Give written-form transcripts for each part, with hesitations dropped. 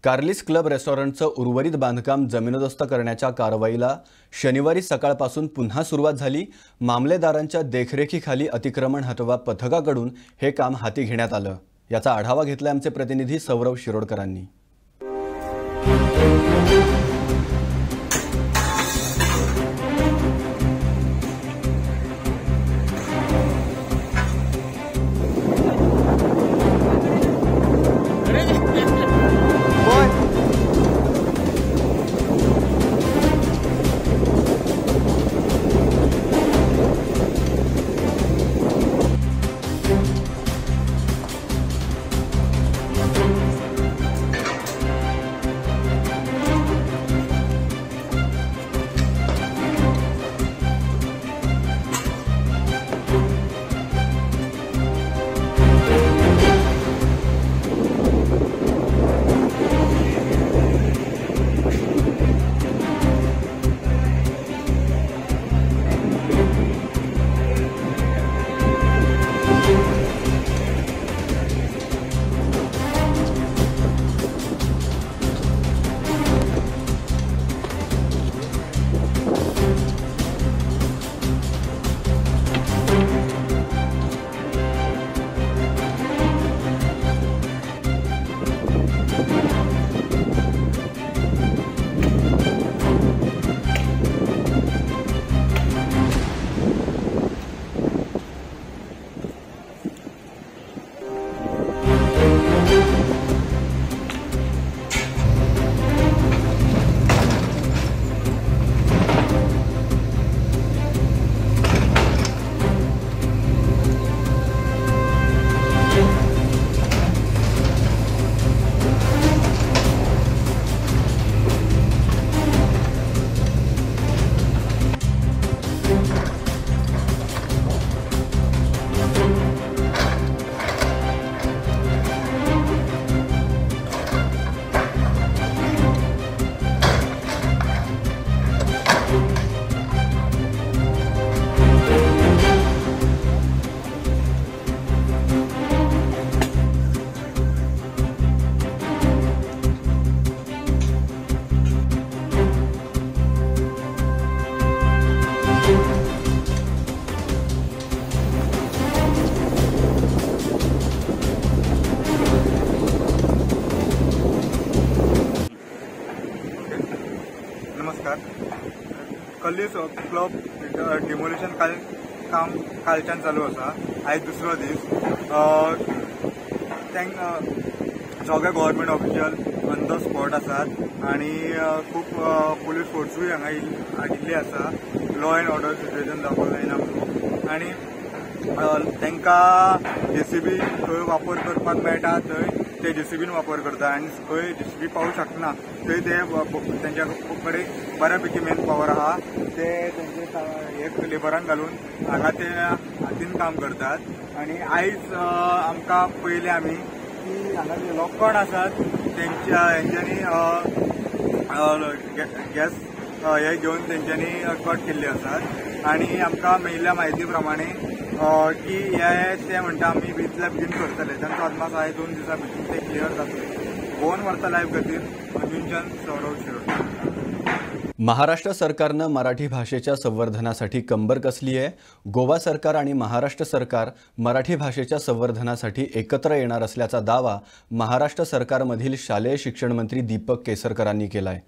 कार्लिस club रेस्टॉरंटचं उर्वरित बांधकाम जमीनदोस्त करण्याच्या कारवाईला शनिवारी सकाळपासून पुन्हा सुरुवात झाली। मामलेदारांच्या देखरेखीखाली अतिक्रमण हटवा पथकाकडून हे काम हाती घेण्यात आलं। याचा आढावा घेतला आमचे प्रतिनिधी सौरव शिरोडकरांनी। नमस्कार। कार्लिस क्लब डिमोलिशन काम कालच्यान चालू आसा। आज दुसरो दीस। सगळे government official on the spot आसात आणि खूप पोलीस फोर्सूय हांगा आडिल्ली आसा। लॉ अँड ऑर्डर सिच्युएशन दाखोवंक जायना म्हणून आणि तांकां JCB थंय वापर करपाक मेळटा थंय ते JCBन वापर करता आणि खंय JCB पावूंक शकना थंय ते तेंच्या कडेन बऱ्यापैकी मेन पावर आहा ते तेंचे एक लेबरान घालून हांगा ते हातीन काम करतात। आणि आयज आमकां पयले आमी की हांगा जे लोकण आसात तेंच्यांनी गॅस हे घेवन तेंच्यांनी कट केल्ले आसात आणि आमकां मेळिल्ल्या म्हायती प्रमाणे की हे ते म्हणटा आमी इतल्या बेगीन करतले। तांचो अदमास आहे 2 दिसां भितर ते क्लियर जातले। 2 वर्सां लायव्ह खातीर अंजुनचंद सौरव शिरोडकर। महाराष्ट्र सरकारनं मराठी भाषेच्या संवर्धनासाठी कंबर कसली आहे। गोवा सरकार आणि महाराष्ट्र सरकार मराठी भाषेच्या संवर्धनासाठी एकत्र येणार असल्याचा दावा महाराष्ट्र सरकारमधील शालेय शिक्षण मंत्री दीपक केसरकरांनी केलाय।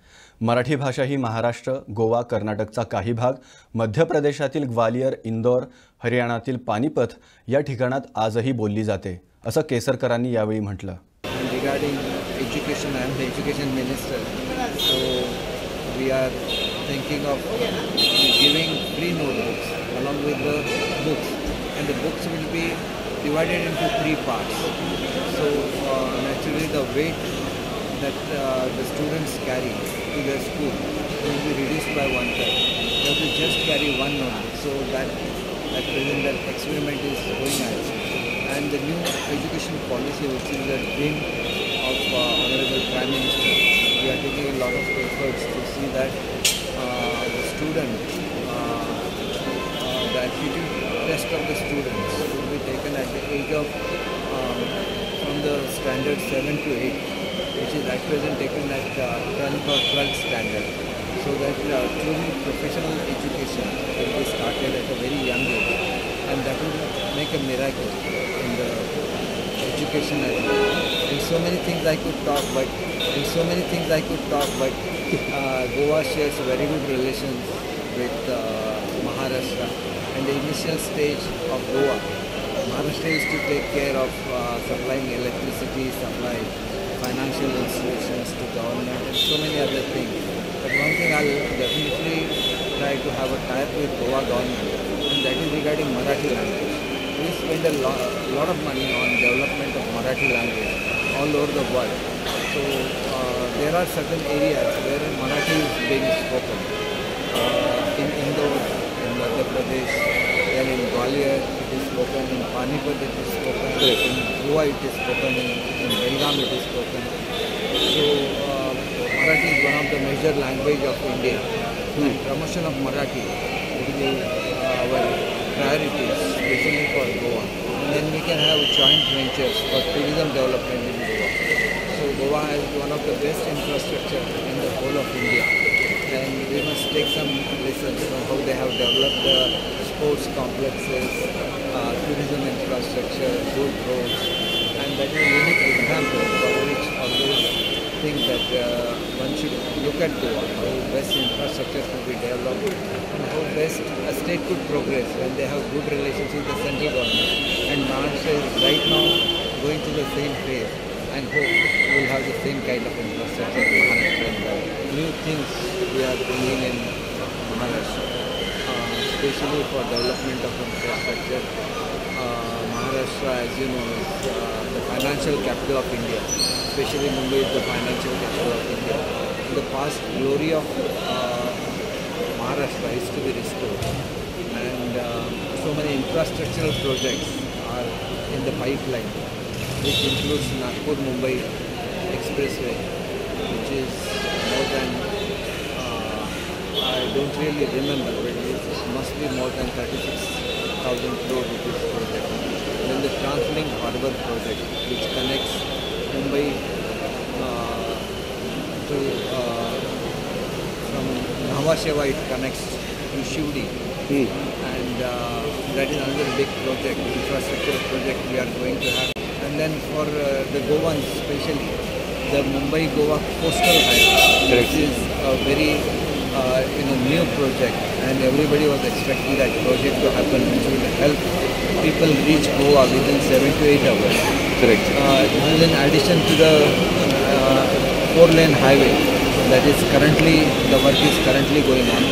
मराठी भाषा ही महाराष्ट्र, गोवा, कर्नाटकचा काही भाग, मध्य प्रदेशातील ग्वालियर, इंदौर, हरियाणातील पानिपत या ठिकाणात आजही बोलली जाते, असं केसरकरांनी यावेळी म्हटलं। Regarding education, I am the education minister, so we are thinking of giving free notebooks along with the books, and the books will be divided into 3 parts. So naturally the weight that the students carry to their school will be reduced by 1/3. They have to just carry 1 notebook. So that experiment is going on. And the new education policy, which is the dream of Honorable Prime Minister, we are taking a lot of efforts to see that the student, the aptitude test of the students will be taken at the age of from the standard 7 to 8, which is at present taken at 10th or 12th standard, so that truly professional education will be started at a very young age, and that will make a miracle in the education as well. In so many things I could talk, but Goa shares very good relations with Maharashtra, and the initial stage of Goa, Maharashtra used to take care of supplying electricity, supply financial institutions to government, and so many other things. But one thing I'll definitely try to have a tie-up with Goa government, and that is regarding Marathi language. We spend a lot of money on development of Marathi language all over the world. So there are certain areas where Marathi is being spoken. In Indore, in Madhya Pradesh, then in Gwalior it is spoken, in Panipat it is spoken, in Goa it is spoken, in Belgaum it is spoken. So Marathi is one of the major language of India. And promotion of Marathi would be our priorities, especially for Goa. And then we can have joint ventures for tourism development in Goa. So Goa has one of the best infrastructure in the whole of India, and we must take some lessons from how they have developed the sports complexes, tourism infrastructure, good roads, and that is a unique example for which always think that one should look at Goa, how best infrastructure could be developed, and how best a state could progress when they have good relations with the central government. And Maharashtra is right now going through the same phase, and hope we will have the same kind of infrastructure in Maharashtra. And new things we are bringing in Maharashtra, especially for development of infrastructure. Maharashtra, as you know, is the financial capital of India. Especially Mumbai is the financial capital of India. In the past, glory of Maharashtra is to be restored, and so many infrastructural projects are in the pipeline, which includes Nagpur-Mumbai Expressway, which is more than, I don't really remember, but it must be more than 36,000 crore rupees project. Then the TransLink Harbour project, which connects Mumbai to from Nhava Sheva, it connects to Shivdi, and that is another big project, infrastructure project we are going to have. And then for the Goans especially, the Mumbai-Goa Coastal Highway, which is a very new project, and everybody was expecting that project to happen, which will help people reach Goa within 7 to 8 hours. Correct. This is in addition to the 4-lane highway that is currently, the work is currently going on,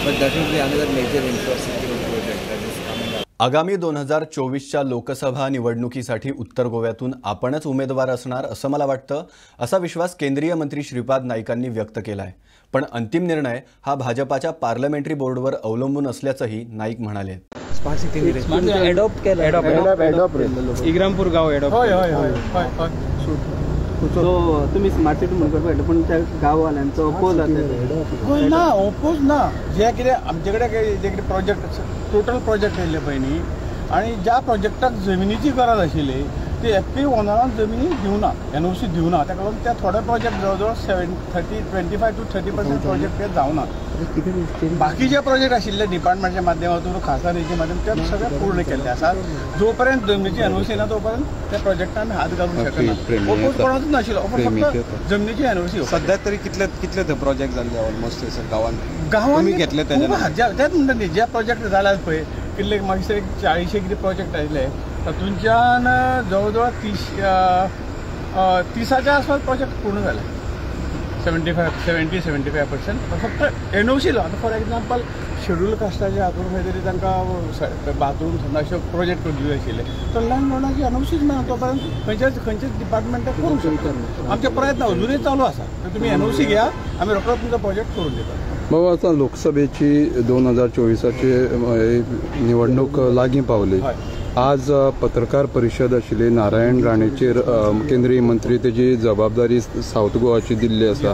but that will be another major infrastructural project that is coming up. आगामी 2024च्या लोकसभा निवडणुकीसाठी उत्तर गोव्यातून आपणच उमेदवार असणार असं मला वाटतं, असा विश्वास केंद्रीय मंत्री श्रीपाद नाईकांनी व्यक्त केला आहे. पण अंतिम निर्णय हा भाजपाच्या पार्लमेंटरी बोर्डवर अवलंबून असल्याचंही नाईक म्हणाले. इग्रामपूर गाव तुम्ही स्मार्ट सिटी म्हणून करता, पण त्या गाववाल्यांचो अपोज ना ओपोज ना. जे कितें आमचे कडेन जे कितें प्रोजेक्ट टोटल प्रोजेक्ट येयल्ले पळय न्ही, आनी ज्या प्रोजेक्टाक जमिनीची गरज आशिल्ली ती एक्टिव ओनरान जमिनी दिवना, एनओसी दिवना. ताका लागून त्या थोडे प्रोजेक्ट जवळ 25 to 30% प्रोजेक्ट ते जावना. बाकी जे प्रोजेक्ट आशिल्ले डिपार्टमेंटच्या माध्यमातून, खासदारीच्या माध्यमातून ते सगळे पूर्ण केल्ले आसात. जोपर्यंत जमनीची एनओसी ना तोपर्यंत त्या प्रोजेक्टान आमी हात घालूंक शकना. ओपोज कोणाचूच नाशिल्लो, फक्त जमनीची एनओसी. सध्या तरी कितले ते प्रोजेक्ट जाल्ले ऑलमोस्ट गांवांत घेतले तेच म्हणटा न्ही, जे प्रोजेक्ट जाल्यात पळय, कितले मागीर 40 कितें प्रोजेक्ट आयिल्ले, तातूंच्यान जवळ जवळ 30च्या आसपास प्रोजेक्ट पूर्ण जाले. 70-75%. फक्त एनओसी लो. आतां फॉर एग्जाम्पल शेड्यूल कास्टाच्या हातून खंय तरी तांकां बाथरूम अशे प्रोजेक्ट दिवचे आशिल्ले, तर लँडलॉर्डाची एनओसीच मेळना तोपर्यंत खंयच्याच डिपार्टमेंटाक करूंक शकता. आमचे प्रयत्न अजूनही चालू आसा. तर तुमी एनओसी घ्या, आमी रोखडोच तुमचो प्रोजेक्ट करून दिता. बाबा, आता लोकसभेची 2024ची निवडणूक लागीं पावली. आज पत्रकार परिशद आशिल्ली. नारायण राणेचेर केंद्रीय मंत्री तेजी जबाबदारी साऊथ गोवाची दिल्ली आसा.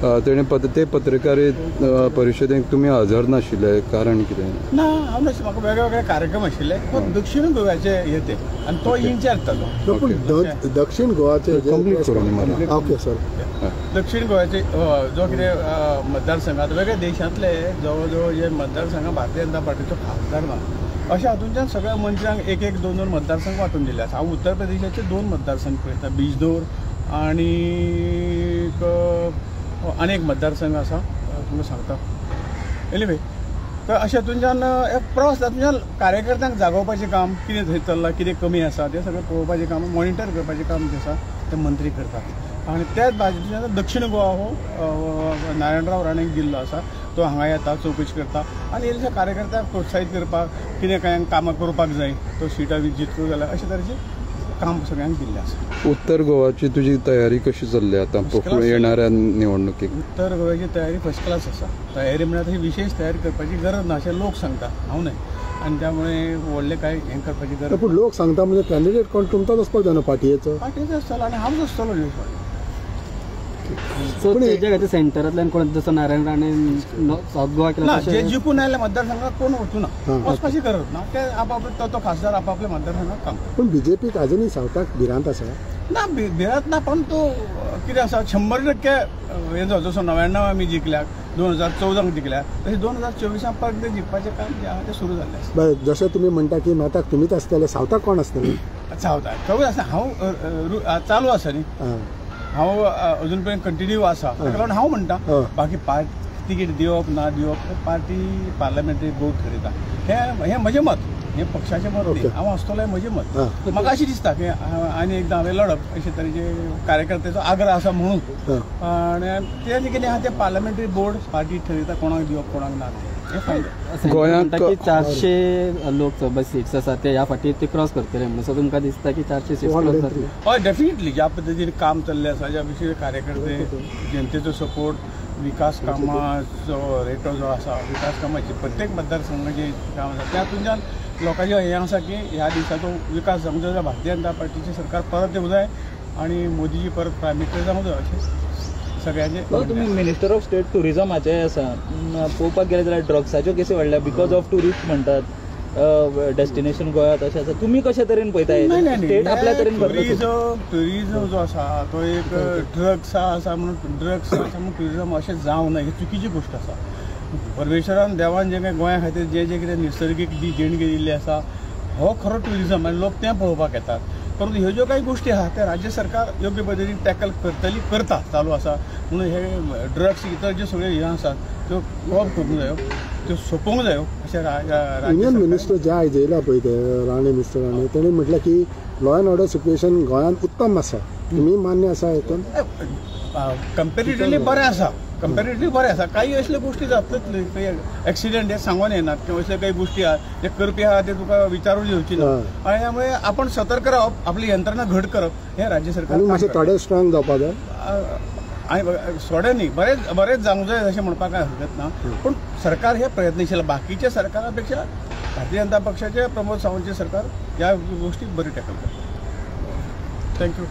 तेणे ते पत्रकारीत परिशदेक तुमी हजर नाशिल्ले, कारण कितें? ना हांव नाशिल्लो, म्हाका वेगवेगळे कार्यक्रम आशिल्ले. तो दक्षिण गोव्याचे येते आणि तो इन्चार्ज जालो. पूण दक्षिण गोवाचे कंप्लीट करून मला. Okay sir. दक्षिण गोव्याचे जो कितें मतदारसंघात वेगळ्या देशांतले जवळ जवळ जे मतदारसंघ भारतीय जनता पार्टीचो खासदार ना, अशा हातूंतल्यान सगळ्या मंत्र्यांक एक एक 2 मतदारसंघ वांटून दिले आसा. हांव उत्तर प्रदेशाचे 2 मतदारसंघ पळयता, बिजदोर आणि एक मतदारसंघ आसा तुमकां सांगता. एनिवे तर अशे हातूंतल्यान प्रवास हातूंतल्यान कार्यकर्त्यांक जागोवपाचें काम, कितें थंय चल्लां, कितें कमी आसा तें सगळें पळोवपाचें काम, मॉनिटर करपाचें काम जें आसा तें मंत्री करतात. आणि त्याच बाजूच्यान दक्षिण गोवा हो नारायणराव राणेक दिल्लो आसा. तो हांगा येता, चवकशी करता आनी इल्लेशा कार्यकर्त्यांक प्रोत्साहीत करपाक, कितें कांय कामां करपाक जाय, तो सिटा जितल्यो जाल्यार अशे तरेचें काम सगळ्यांक दिल्लें आसा. उत्तर गोवाची तुजी तयारी कशी चल्ली आतां येणाऱ्या निवडणुकीक? उत्तर गोव्याची तयारी फर्स्ट क्लास आसा. तयारी म्हळ्यार ही विशेष तयारी करपाची गरज ना अशें लोक सांगता, हांव न्हय. आनी त्यामुळे व्हडलें कांय हें करपाची गरज. पूण लोक सांगता म्हणजे कॅन्डिडेट कोण तुमचोच आसपाक जाय न्हू पार्टयेचो? पार्टीचो आसतलो आनी हांवच आसतलो न्यूज पार्टी. सो तेच्या खातीर सेंटरांतल्यान कोण जसो नारायण राणे साऊथ गोवा केला जे जिखून आयले मतदारसंघात कोण वचूना, वचपाची गरज ना. ते आपापले तो खासदार आपापल्या मतदारसंघात काम. पूण बीजेपीक आजुनूय सावथाक भिरांत आसा ना, भिरांत ना, पण तो कितें आसा 100% हेजो जसो 99 आमी जिखल्याक, 2014 जिखल्याक, तशें 2024 परत ते जिखपाचें काम जें आहा तें सुरू जाल्लें आसा. जशें तुमी म्हणटा की मेताक तुमीच आसतले, सावथाक कोण आसतले? सावथाक खबर आसा, हांव चालू आसा न्ही, हांव अजून पर्यंत कंटिन्यू आसा. ताका लागून हांव म्हणटा, बाकी पार्टी तिकीट दिवप ना दिवप पार्टी पार्लमेंटरी बोर्ड ठरयता. हें म्हजें मत, हें पक्षाचें मत न्ही. हांव आसतलो हें म्हजें मत. म्हाका अशें दिसता की आनी एकदां हांवें लढप अशे तरेचे कार्यकर्त्याचो आग्रह आसा म्हणून. आनी तें कितें आहा तें पार्लमेंटरी बोर्ड पार्टी ठरयता कोणाक दिवप कोणाक ना. गोंयांत 400 लोकसभा सीट्स आसा ते ह्या फाटी ते क्रॉस करतले म्हणून. सो तुमकां दिसता की 400 सीट्स क्रॉस जातले? हय, डेफिनेटली. ज्या पद्दतीन काम चल्लें आसा, ज्या विशयी कार्यकर्ते, जनतेचो सपोर्ट, विकास कामाचो रेटो जो आसा, विकास कामाची प्रत्येक मतदारसंघाची काम आसा, त्या हातूंतल्यान लोकांचें हें आसा की ह्या दिसाचो विकास जावंक जाय, भारतीय जनता पार्टीचें सरकार परत येवंक जाय आनी मोदीजी परत प्रायम मिनिस्टर जावंक जाय अशें सगळ्यांचे. तुमी मिनिस्टर ऑफ स्टेट टुरिजमाचे आसा, पळोवपाक गेले जाल्यार ड्रग्साच्यो केसी वाडल्या बिकॉज ऑफ ट्युरिस्ट म्हणटात. डेस्टिनेशन गोंयांत अशें आसा, तुमी कशे तरेन पळयताय? स्टेट आपल्या तरेन ट्युरिजम जो आसा तो एक ड्रग्स आसा म्हणून ट्युरिजम अशें जावं ना, ही चुकीची गोश्ट आसा. परमेश्वरान देवान जें काय गोंया खातीर जे कितें निसर्गीक देणगी दिल्ली आसा, हो खरो ट्युरिजम आनी लोक तें पळोवपाक येतात. परंतु ह्यो ज्यो काही गोष्टी आहात त्या राज्य सरकार योग्य पद्दतीन टॅकल करता, चालू आसा. म्हणून हे ड्रग्स इतर जे सगळे हे आसात त्यो कॉप करूंक जायो, त्यो सोंपोवंक जायो अशें युनियन मिनिस्टर जे आयज येयला पळय ते राणे मिनिस्टर राणे, तेणें म्हटलें की लॉ एंड ऑर्डर सिच्युएशन गोंयांत उत्तम आसा. तुमी मान्य आसा हेतून? कंपेरिटिवली बरें आसा, कंपेरिटिवली बरें आसा. काही असल्यो गोश्टी जातच न्ही, एक्सिडेंट हे सांगून येनात किंवा असले काही गोष्टी आहात जे करपी आहात ते तुका विचारून येवची ना. आणि त्यामुळे आपण सतर्क रावप, आपली यंत्रणा घट करप हे राज्य सरकार. मातशें थोडे स्ट्रॉंग जावपा जाय आनी थोडे न्ही, बरेच जावंक जाय अशें म्हणपाक काय हरकत ना. पूण सरकार हे प्रयत्नशील, बाकीच्या सरकारा पेक्षा भारतीय जनता पक्षाचे प्रमोद सावंतचे सरकार ह्या गोष्टी बरी टॅकल करता. थँक्यू.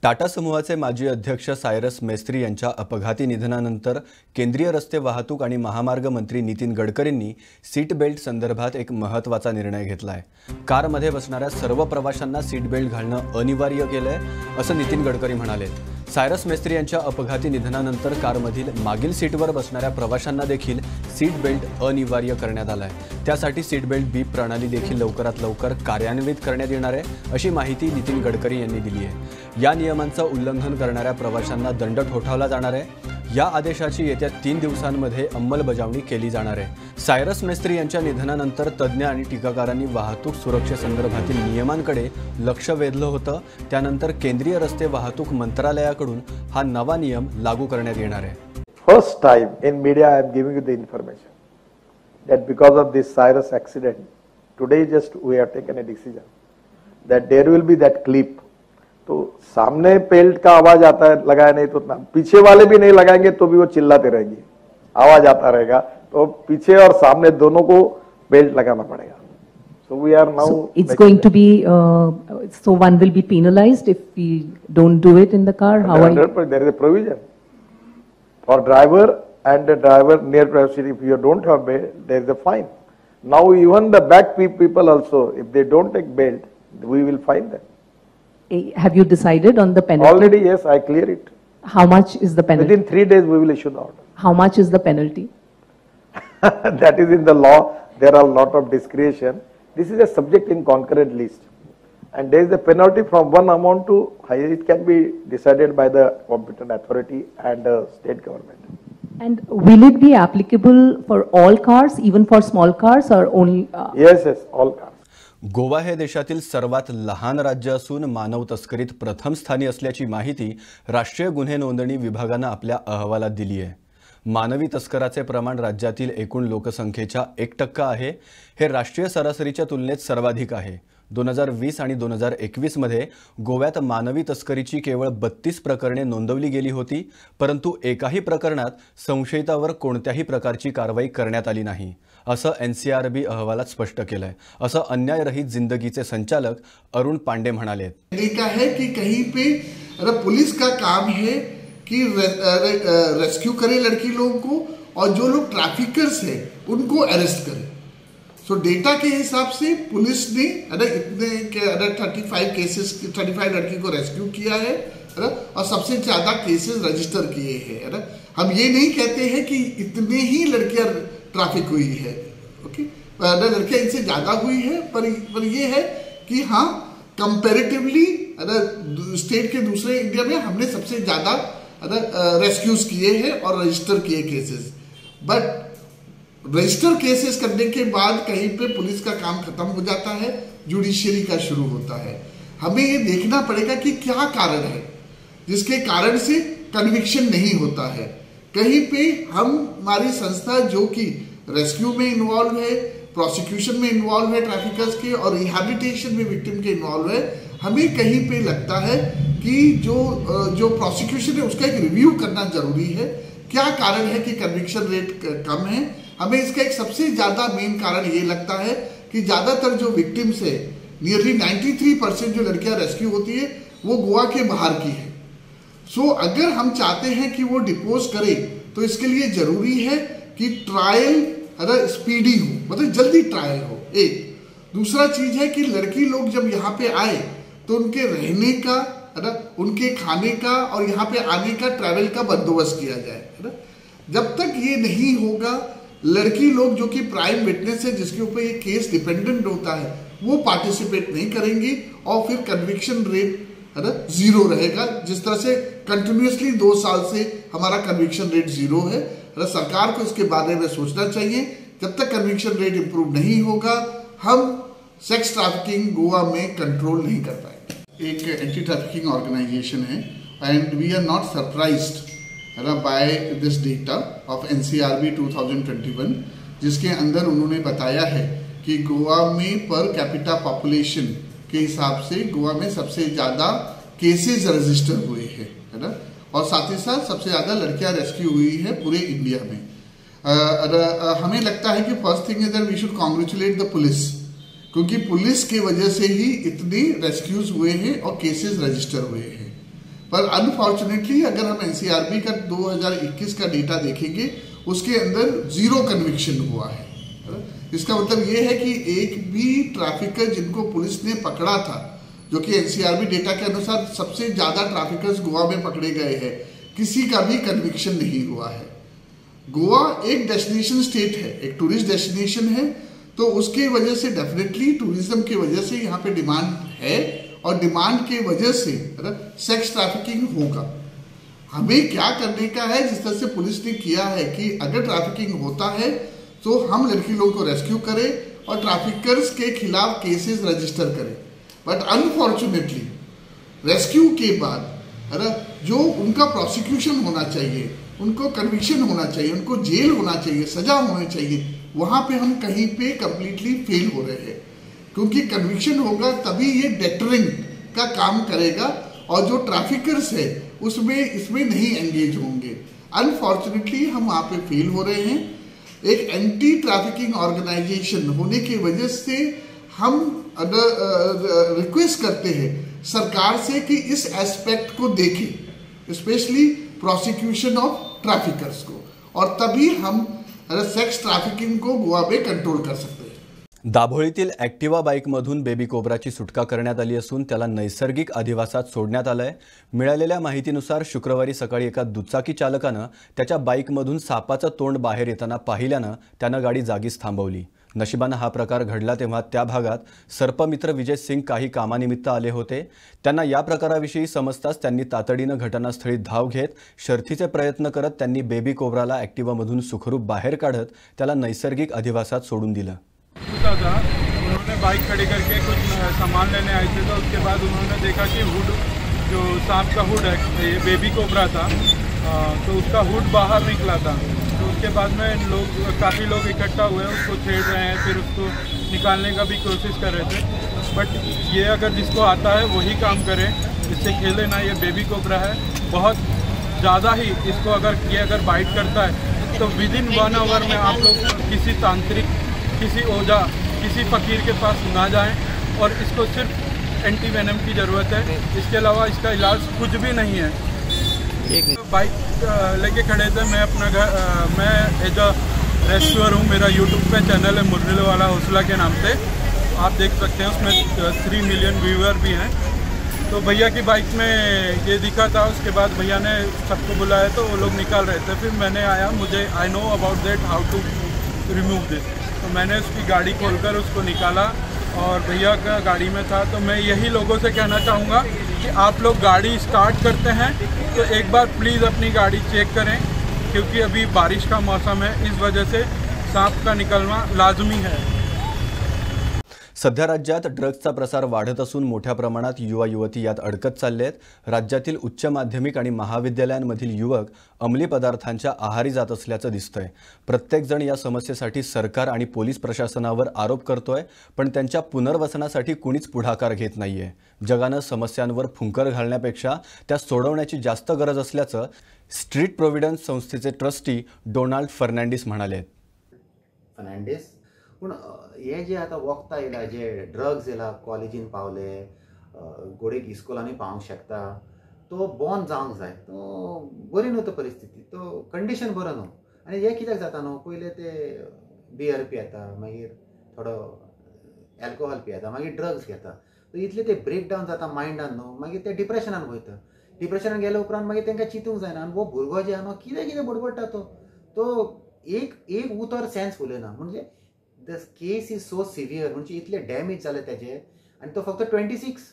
टाटा समूहाचे माजी अध्यक्ष सायरस मेस्त्री यांच्या अपघाती निधनानंतर केंद्रीय रस्ते वाहतूक आणि महामार्ग मंत्री नितीन गडकरींनी सीट बेल्ट संदर्भात एक महत्त्वाचा निर्णय घेतला आहे. कारमध्ये बसणाऱ्या सर्व प्रवाशांना सीट बेल्ट घालणं अनिवार्य केलंय असं नितीन गडकरी म्हणाले. सायरस मेस्त्री यांच्या अपघाती निधनानंतर कारमधील मागील सीटवर बसणाऱ्या प्रवाशांना देखील सीट बेल्ट अनिवार्य करण्यात आलाय. त्यासाठी सीट बेल्ट बीप प्रणाली देखील लवकरात लवकर कार्यान्वित करण्यात येणार आहे अशी माहिती नितीन गडकरी यांनी दिली आहे. या नियमांचं उल्लंघन करणाऱ्या प्रवाशांना दंड ठोठावला जाणार आहे. या आदेशाची येत्या 3 दिवसांमध्ये अंमलबजावणी केली जाणार आहे. सायरस मेस्त्री यांच्या निधनानंतर तज्ज्ञ आणि टीकाकारांनी वाहतूक सुरक्षेसंदर्भातील नियमांकडे लक्ष वेधलं होतं. त्यानंतर केंद्रीय रस्ते वाहतूक मंत्रालयाकडून हा नवा नियम लागू करण्यात येणार आहे. First time in media I am giving you the information that because of this Cyrus accident, today just we have taken a decision that there will be that clip. तो सामने बेल्ट का आवाज आता है, लगाया नहीं तो पीछे वाले भी नहीं लगाएंगे तो भी वो चिल्लाते रहेंगे, आवाज आता रहेगा. तो पीछे और सामने दोनों को बेल्ट लगाना पड़ेगा. So we are now. So it's going to be. So one will be penalized if we don't do it in the car. How? There is a provision for driver and the driver near privacy. If you don't have belt, there is a fine. Now even the back people also, if they don't take belt, we will fine them. Have you decided on the penalty? Already, yes, I clear it. How much is the penalty? Within 3 days, we will issue the order. How much is the penalty? That is in the law. There are a lot of discretion. This is a subject in concurrent list. And there is a penalty from one amount to higher. It can be decided by the competent authority and the state government. And will it be applicable for all cars, even for small cars, or only? Yes, all cars. Goa हे देशातील सर्वात लहान राज्य असून मानव तस्करीत प्रथम स्थानी असल्याची माहिती राष्ट्रीय गुन्हे नोंदणी विभागाने आपल्या अहवालात दिली आहे। मानवी तस्कराचे प्रमाण राज्यातील एकूण लोकसंख्येच्या 1% आहे। हे राष्ट्रीय सरासरीच्या तुलनेत सर्वाधिक आहे। 2020 आणि 2021 मध्ये गोव्यात मानवी तस्करीची केवळ 32 प्रकरणे नोंदवली गेली होती, परंतु एकाही प्रकरणात संशयितावर कोणत्याही प्रकारची कारवाई करण्यात आली नाही, असं एनसीआरबी अहवालात स्पष्ट केलंय, असं अन्यायरहित जिंदगीचे संचालक अरुण पांडे म्हणाले। देखा है कि कहीं पे पुलिस का काम है कि रेस्क्यू करे लड़की लोगों को और जो लोग ट्रैफिकर्स हैं उनको अरेस्ट करे। सो डेटा के हिसाब से पुलिस ने इतने 35 लड़की को रेस्क्यू किया है और सबसे ज्यादा केसेस रजिस्टर किए हैं। हम ये नहीं कहते हैं कि इतने ही लड़कियां ट्रैफिक हुई है, ओके, लड़कियां इनसे ज्यादा हुई है, पर ये है कि हाँ कंपैरेटिवली स्टेट के दूसरे इंडिया में हमने सबसे ज्यादा रेस्क्यूज किए हैं और रजिस्टर किए केसेस। बट रजिस्टर केसेस करने के बाद कहीं पे पुलिस का काम खत्म हो जाता है, जुडिशियरी का शुरू होता है। हमें ये देखना पड़ेगा कि क्या कारण है जिसके कारण से कन्विक्शन नहीं होता है। कहीं पे हमारी संस्था जो कि रेस्क्यू में इन्वॉल्व है, प्रोसिक्यूशन में इन्वॉल्व है ट्रैफिकर्स के, और रिहैबिलिटेशन में विक्टिम के इन्वॉल्व है, हमें कहीं पे लगता है कि जो प्रोसिक्यूशन है उसका एक रिव्यू करना जरूरी है। क्या कारण है कि कन्विक्शन रेट कम है? हमें इसका एक सबसे ज्यादा मेन कारण ये लगता है कि ज्यादातर जो विक्टिम्स है, नियरली 93% जो लड़कियां रेस्क्यू होती है वो गोवा के बाहर की है। सो अगर हम चाहते हैं कि वो डिपोज करे तो इसके लिए जरूरी है कि ट्रायल स्पीडी हो, मतलब जल्दी ट्रायल हो। एक दूसरा चीज है कि लड़की लोग जब यहाँ पे आए तो उनके रहने का, उनके खाने का और यहाँ पे आने का, ट्रैवल का बंदोबस्त किया जाए। जब तक ये नहीं होगा, लड़की लोग जो कि प्राइम विटनेस है, जिसके ऊपर ये केस डिपेंडेंट होता है, वो पार्टिसिपेट नहीं करेंगी और फिर कन्विक्शन रेट जीरो रहेगा। जिस तरह से कंटिन्यूसली 2 साल से हमारा कन्विक्शन रेट जीरो है। सरकार को इसके बारे में सोचना चाहिए। जब तक कन्विक्शन रेट इंप्रूव नहीं होगा, हम सेक्स ट्रैफिकिंग गोवा में कंट्रोल नहीं कर पाएंगे। एक एंटी ट्रैफिकिंग ऑर्गेनाइजेशन है and we are not surprised by this data of NCRB 2021, जिसके अंदर उन्होंने बताया है कि गोवा में पर कैपिटा पॉपुलेशन के हिसाब से गोवा में सबसे ज्यादा केसेस रजिस्टर हुए हैं, है ना, और साथ ही साथ सबसे ज्यादा लड़कियां रेस्क्यू हुई है पूरे इंडिया में। हमें लगता है कि first thing is that we should congratulate the police, क्योंकि पुलिस की वजह से ही इतने रेस्क्यूज हुए हैं और केसेस रजिस्टर हुए हैं। पर अनफॉर्चुनेटली अगर हम एनसीआरबी का 2021 का डेटा देखेंगे, उसके अंदर 0 कन्विक्शन हुआ है। इसका मतलब ये है कि एक भी ट्रैफिकर जिनको पुलिस ने पकड़ा था, जो कि एनसीआरबी डेटा के अनुसार सबसे ज्यादा ट्रैफिकर्स गोवा में पकड़े गए हैं, किसी का भी कन्विक्शन नहीं हुआ है। गोवा एक डेस्टिनेशन स्टेट है, एक टूरिस्ट डेस्टिनेशन है, तो उसके वजह से डेफिनेटली टूरिज्म की वजह से यहाँ पे डिमांड है और डिमांड के वजह से सेक्स ट्रैफिकिंग होगा। हमें क्या करने का है, जिस तरह से पुलिस ने किया है कि अगर ट्रैफिकिंग होता है तो हम लड़की लोगों को रेस्क्यू करें और ट्रैफिकर्स के खिलाफ केसेस रजिस्टर करें। बट अनफॉर्चुनेटली रेस्क्यू के बाद जो उनका प्रोसिक्यूशन होना चाहिए, उनको कन्विक्शन होना चाहिए, उनको जेल होना चाहिए, सजा होनी चाहिए, वहां पे हम कहीं पे कंप्लीटली फेल हो रहे हैं। क्योंकि कन्विक्शन होगा तभी ये डेटरिंग का काम करेगा और जो ट्रैफिकर्स है इसमें नहीं एंगेज होंगे। अनफॉर्चुनेटली हम वहां पे फेल हो रहे हैं। एक एंटी ट्रैफिकिंग ऑर्गेनाइजेशन होने की वजह से हम रिक्वेस्ट करते हैं सरकार से कि इस एस्पेक्ट को देखें, स्पेशली प्रोसिक्यूशन ऑफ ट्रैफिकर्स को, और तभी हम सेक्स ट्रैफिकिंग को गोवा में कंट्रोल कर सकते हैं। दाभोळीतील ॲक्टिवा बाईकमधून बेबी कोब्राची सुटका करण्यात आली असून त्याला नैसर्गिक अधिवासात सोडण्यात आलंय। मिळालेल्या माहितीनुसार शुक्रवारी सकाळी एका दुचाकी चालकानं त्याच्या बाईकमधून सापाचं तोंड बाहेर येताना पाहिल्यानं त्यानं गाडी जागीच थांबवली। नशिबानं हा प्रकार घडला तेव्हा त्या भागात सर्पमित्र विजय सिंग काही कामानिमित्त आले होते। त्यांना या प्रकाराविषयी समजताच त्यांनी तातडीनं घटनास्थळी धाव घेत शर्थीचे प्रयत्न करत त्यांनी बेबी कोब्राला ॲक्टिवामधून सुखरूप बाहेर काढत त्याला नैसर्गिक अधिवासात सोडून दिलं। था, उन्होंने बाइक खड़ी करके कुछ सामान लेने आए थे, तो उसके बाद उन्होंने देखा कि हुड, जो सांप का हुड है, ये बेबी कोबरा था, तो उसका हुड बाहर निकला था। तो उसके बाद में काफ़ी लोग इकट्ठा हुए, उसको छेड़ रहे हैं, फिर उसको निकालने का भी कोशिश कर रहे थे। बट ये अगर जिसको आता है वही काम करे, इससे खेले ना। ये बेबी कोबरा है, बहुत ज़्यादा ही इसको अगर बाइट करता है तो विदिन 1 आवर में आप लोग किसी तांत्रिक, किसी ओझा, किसी फकीर के पास ना जाएं, और इसको सिर्फ एंटी वेनम की ज़रूरत है। इसके अलावा इसका इलाज कुछ भी नहीं है। तो बाइक लेके खड़े थे, मैं एज अ रेस्क्यूअर हूँ। मेरा यूट्यूब पे चैनल है मुरली वाला हौसला के नाम से, आप देख सकते हैं। उसमें 3 मिलियन व्यूअर भी हैं। तो भैया की बाइक में ये दिखा था, उसके बाद भैया ने सबको बुलाया तो वो लोग निकाल रहे थे। फिर मैंने आया, मुझे I know about that how to remove this. तो मैंने उसकी गाड़ी खोलकर उसको निकाला और भैया का गाड़ी में था। तो मैं यही लोगों से कहना चाहूँगा कि आप लोग गाड़ी स्टार्ट करते हैं तो एक बार प्लीज़ अपनी गाड़ी चेक करें, क्योंकि अभी बारिश का मौसम है, इस वजह से सांप का निकलना लाजमी है। सध्या राज्यात ड्रग्सचा प्रसार वाढत असून मोठ्या प्रमाणात युवा युवती यात अडकत चालले आहेत। राज्यातील उच्च माध्यमिक आणि महाविद्यालयांमधील युवक अंमली पदार्थांच्या आहारी जात असल्याचं दिसतंय। प्रत्येक जण या समस्येसाठी सरकार आणि पोलीस प्रशासनावर आरोप करतोय, पण त्यांच्या पुनर्वसनासाठी कुणीच पुढाकार घेत नाहीये। जगानं समस्यांवर फुंकर घालण्यापेक्षा त्या सोडवण्याची जास्त गरज असल्याचं स्ट्रीट प्रोव्हिडन्स संस्थेचे ट्रस्टी डोनाल्ड फर्नांडिस म्हणाले। पूण हे जे आतां वखदां येयला, जे ड्रग्स येयला, कॉलेजीन पावले, गोडेक इस्कोलांनी पावंक शकता, तो बंद जावंक जाय। तो बरी न्हू तो परिस्थिती, तो कंडिशन बरो न्हू। आनी हे कित्याक जाता न्हू, पयले ते बियर पियेता, मागीर थोडो एल्कोहॉल पियेता, मागीर ड्रग्स घेता। तो इतले ते ब्रेक डावन जाता मायंडान न्हू, मागीर ते डिप्रेशनान वयता। डिप्रेशनान गेले उपरांत मागीर तांकां चिंतूंक जायना। आनी वो भुरगो जे आहा न्हू, कितें कितें बडबडटा तो एक उतर सेन्स उलयना। म्हणजे the case is so severe, म्हणजे इतले डॅमेज जाले तेजे, आनी तो फक्त 26।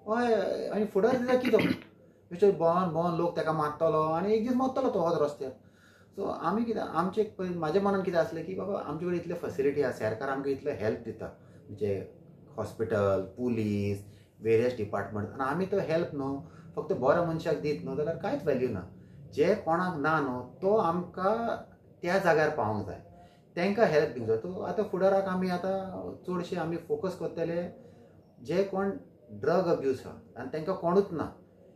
हय, आनी फुडें दिता कितें बोन लोक ताका मारतलो आनी एक दीस मरतलो तो होच रस्त्यार। सो आमी कितें, आमचे म्हाज्या मनान कितें आसलें की बाबा आमचे कडेन इतले फेसिलिटी आसा, सरकार आमकां इतलो हेल्प दिता, म्हणजे हॉस्पिटल, पुलीस, वेरियस डिपार्टमेंट, आनी आमी तो हेल्प न्हू फक्त बऱ्या मनशाक दीत न्हू जाल्यार कांयच व्हॅल्यू ना। जे कोणाक ना न्हू तो आमकां त्या जाग्यार पावंक जाय, तांकां हेल्प दिवंक जाय। तो आतां फुडाराक आमी आतां चडशे आमी फोकस करतले जे कोण ड्रग अब्यूज आहा आनी तांकां कोणूच ना,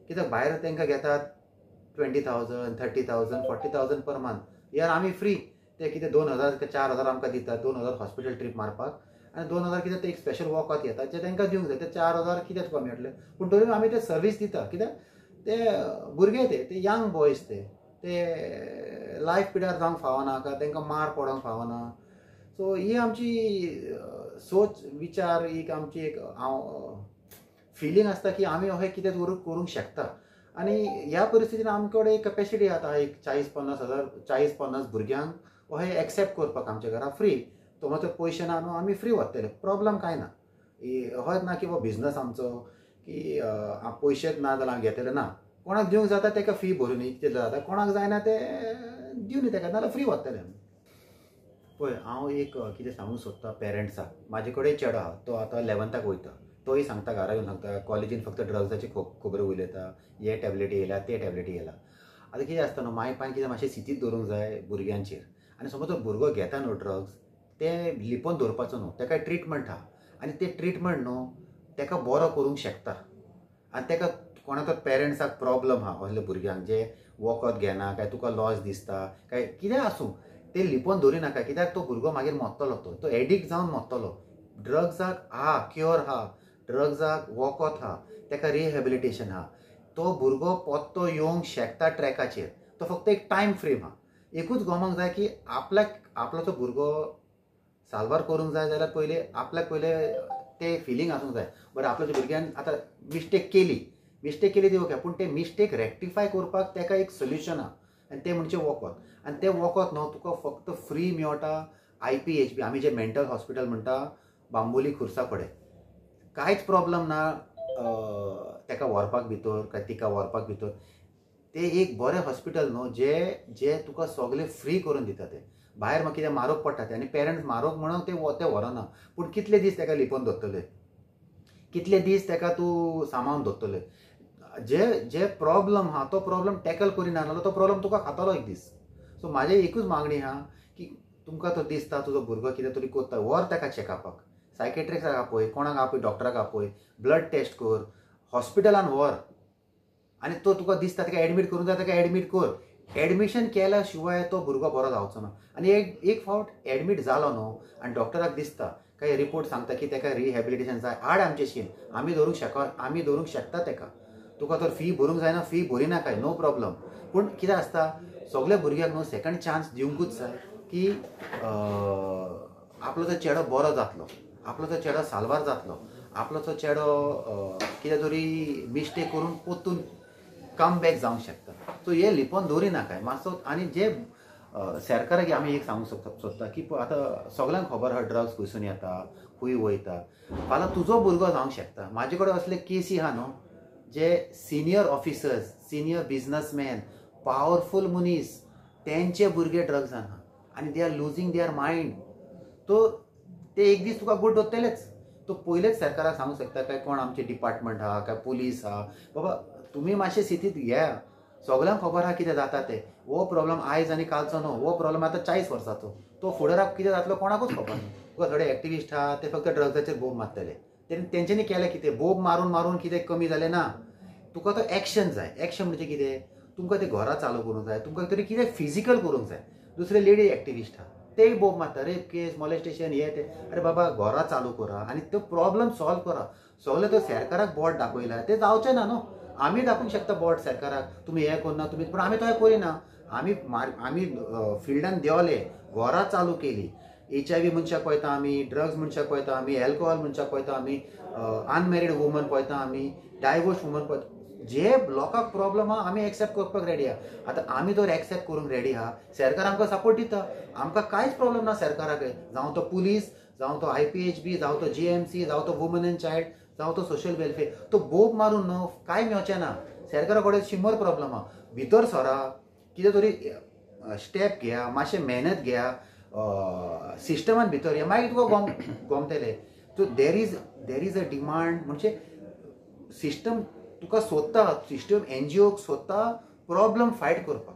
कित्याक भायर तांकां घेतात 20,000, 30,000, 40,000 पर मंथ। यार आमी फ्री, ते कितें 2,000 ते 4,000 आमकां दितात, 2,000 हॉस्पिटल ट्रीप मारपाक, आनी 2,000 कितें ते एक स्पेशल वॉकात येतात जे तांकां दिवंक जाय। ते 4,000 कित्याक कमी येतले, पूण तरी आमी ते सर्वीस दिता। कित्याक ते भुरगे ते यंग बॉयज ते लायफ पिड्यार जावंक फावना, तांकां मार पडोवंक फावना। सो ही आमची सोच विचार, एक आमची एक फिलींग आसता की आमी अशें कितें करूंक शकता। आनी ह्या परिस्थितीन आमचे कडेन कॅपेसिटी आतां एक 40-50 भुरग्यांक अशें एक्सेप्ट करपाक आमच्या घरा फ्री। तो मात्र पयशे ना न्हू, आमी फ्री व्हरतले, प्रॉब्लम कांय ना। अशेंच ना की बिझनस आमचो की पयशेच ना जाल्यार हांव घेतले ना। कोणाक दिवंक जाता ताका फी भरून कितें जाता, कोणाक जायना ते दिवनी ताका, नाल्यार फ्री व्हरतले। पळय हांव एक कितें सांगूंक सोदतां पेरंट्साक, म्हाजे कडेन चेडो आहा, तो आतां 11th वयता। तोय सांगता, घरा येवन सांगता कॉलेजीन फक्त ड्रग्साची खबरो उलयता, हे टॅबलेटी येयला, ते टॅबलेटी येयला। आतां कितें आसता न्हू, माय पान कितें मातशें स्थितीत दवरूंक जाय भुरग्यांचेर। आनी समज तो भुरगो घेता न्हू ड्रग्स, ते लिपोवन दवरपाचो न्हू, ताका ट्रिटमेंट आहा, आनी ते ट्रिटमेंट न्हू ताका बरो करूंक शकता। आनी ताका कोणाक पेरंट्साक प्रॉब्लम आहा असल्या भुरग्यांक जे वखद घेना, काय तुका लॉस दिसता, काय कितें आसूं, ते लिपोवन दवरी नाका, कित्याक तो भुरगो मागीर मरतलो, तो एडिक्ट जावन मरतलो। ड्रग्जाक क्युअर हा, ड्रग्जाक वखद हा, तेका रिहॅबिलिटेशन हा, तो भुरगो परतो येवंक शकता ट्रॅकाचेर. तो फक्त एक टायम फ्रेम हा. एकूच गमोंक जाय की आपलो तो भुरगो साल्वार करूंक जाय जाल्यार पयलीं आपल्याक पयलें ते फिलींग आसूंक जाय. बरें, आपल्या भुरग्यान आतां मिस्टेक केली ती ओके, पूण ते मिस्टेक रेक्टिफाय करपाक तेका एक सोल्युशन आहा आनी तें म्हणजे वखद. आनी तें वखद न्हू तुका फक्त फ्री मेळटा IPHB, आमी जे मेंटल हॉस्पिटल म्हणटा बांबोली खुर्सा कडेन. कांयच प्रॉब्लम ना तेका व्हरपाक भितर काय तिका व्हरपाक भितर. ते एक बरें हॉस्पिटल न्हू जे तुका सगळें फ्री करून दिता. ते भायर म्हाका कितें मारोग पडटा ते, आनी पेरंट्स मारोग म्हणून ते व्हरना, पूण कितले दीस तेका लिपोवन दवरतले, कितले दीस तेका तूं सांबाळून दवरतले. जे प्रॉब्लम हा तो प्रॉब्लम टॅकल करिना जाल्यार तो प्रॉब्लम तुका खातलो एक दीस. सो म्हाजी एकूच मागणी हा की तुमकां तो दिसता तुजो भुरगो कितें तरी करता, व्हर तेका चॅकअपाक, सायकेट्रिक्साक आपय, कोणाक आपय, डॉक्टराक आपय, ब्लड टेस्ट कर, हॉस्पिटलान व्हर. आनी तो तुका दिसता तेका एडमीट करूंक जाय तेका एडमीट कर. एडमिशन केल्या शिवाय तो भुरगो बरो जावचो ना. आनी एक फावट एडमीट जालो न्हू आनी डॉक्टराक दिसता काय रिपोर्ट सांगता की तेका रिहॅबिलिटेशन जाय, हाड आमचेशीन, आमी दवरूंक शकता तेका. तुका तर फी भरूंक जायना, फी भरिना काय, नो प्रॉब्लम. पूण कितें आसता सगळ्या भुरग्यांक न्हू सेकंड चान्स दिवंकूच जाय की आपलो तो चेडो बरो जातलो, आपलो तो चेडो साल्वार जातलो, आपलो तो चेडो कितें तरी मिस्टेक करून पोतून कम बॅक जावंक शकता. सो हे लिपोवन दवरिना काय मातसो. आनी जे सरकाराक आमी एक सांगूंक सोदता की आतां सगळ्यांक खबर आहा ड्रग्स खंयसून येता, खंय वयता. फाल्यां तुजो भुरगो जावंक शकता. म्हाजे कडेन असले केसी आहा न्हू जे senior officers, senior businessman, powerful मनीस, तेंचे भुरगे ड्रग्सान आहा आनी they are losing their mind. तो ते एक दीस तुका गुड दोत्तलेच. तो पयलेच सरकाराक सांगूंक शकता काय कोण आमचे डिपार्टमेंट आहा काय पुलीस आहा, बाबा तुमी मातशे स्थितीत घ्या. सगळ्यांक खबर आहा कितें जाता तें. हो प्रॉब्लम आयज आनी कालचो न्हू, हो प्रॉब्लम आतां 40 वर्सांचो. तो फुडें कितें जातलो कोणाकूच खबर ना. तुका थोडे एक्टिविस्ट आहा ते फक्त ड्रग्साचेर बोब मारतले. तेंच्यांनी केलें कितें, बोब मारून कितें कमी जालें ना. तुका तो एक्शन जाय. एक्शन म्हणजे कितें, तुमकां ते घरा चालू करूंक जाय, तुमकां तरी कितें फिजिकल करूंक जाय. दुसरे लेडी एक्टिविस्ट आहा ते बोब मारता, रेप केस, मॉलेस्टेशन हे ते. अरे बाबा घरा चालू करा आनी तो प्रॉब्लम सॉल्व करा. सगळे तो सरकाराक बोर्ड दाखयला ते जावचें ना न्हू. आमी दाखोवंक शकता बोर्ड सरकाराक, तुमी हें करना तुमी, पूण आमी तो करिना. आमी फिल्डान देंवले, घरा चालू केली. HIV मनशाक पळयता आमी, ड्रग्स मनशाक पळयता आमी, एल्कोहॉल मनशाक पळयता आमी, अनमॅरीड वुमन पळयता आमी, डायवोर्स वुमन पळयता. जे लोकांक प्रॉब्लम आहा आमी एक्सेप्ट करपाक रेडी आहा. आतां आमी जर एक्सेप्ट करूंक रेडी आहा, सरकार आमकां सपोर्ट दिता. आमकां कांयच प्रॉब्लम ना सरकाराक. जावं तो पुलीस, जावं तो IPHB, जावं तो GMC, जावं तो वुमन एंड चायल्ड, जावं तो सोशल वेलफेअर. तो बोब मारून न्हू कांय मेळचें ना. सरकारा कडेन 100 प्रॉब्लम आहा. भितर सरा, कितें तरी स्टेप घेया, मातशें मेहनत घेया, सिस्टमान भितर या, मागीर तुका गमतलें. So there is a demand. म्हणजे सिस्टम तुका सोदता, सिस्टम NGO सोदता प्रॉब्लम फायट करपाक.